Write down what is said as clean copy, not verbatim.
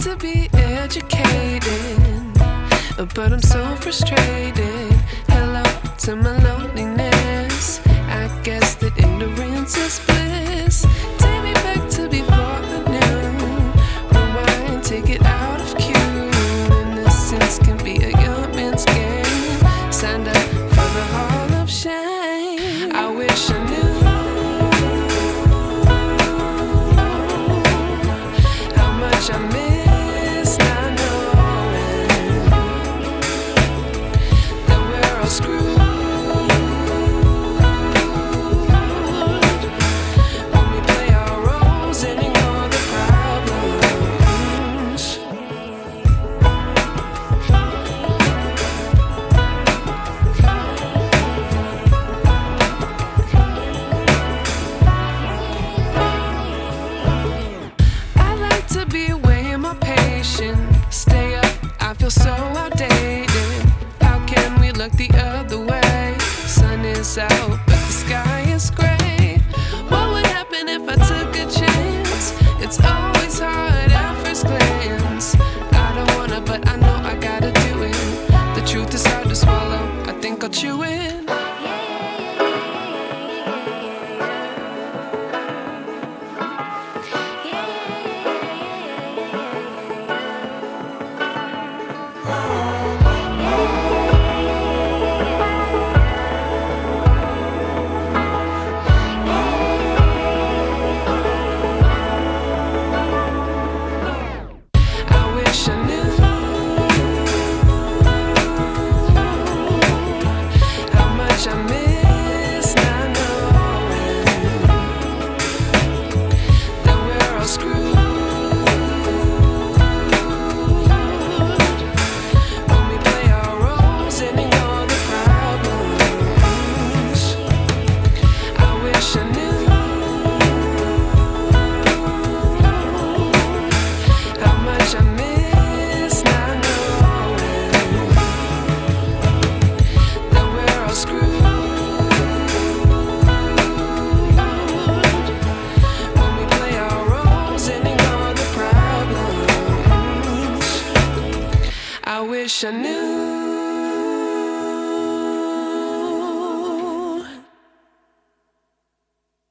to be educated, but I'm so frustrated. Hello to my loneliness. I guess that ignorance is bliss. Take me back to before I knew. Rewind, take it out of cue. Innocence can be a young man's game. Signed up for the hall of shame. I wish I knew how much I miss not knowing that we're all screwed. When we play our roles and ignore the problems. I like to be away in my patience. Stay up, I feel so outdated. How can we look the other way? Sun is out, but the sky is gray. What would happen if I took a chance? It's always hard at first glance. I don't wanna, but I know I gotta do it. The truth is hard to swallow, I think I'll chew it. I wish I knew how much I miss not knowing that we're all screwed. When we play our roles and ignore the problems. I wish I knew how much I miss not knowing that we're all screwed. When we play our roles and ignore the problems. I wish I knew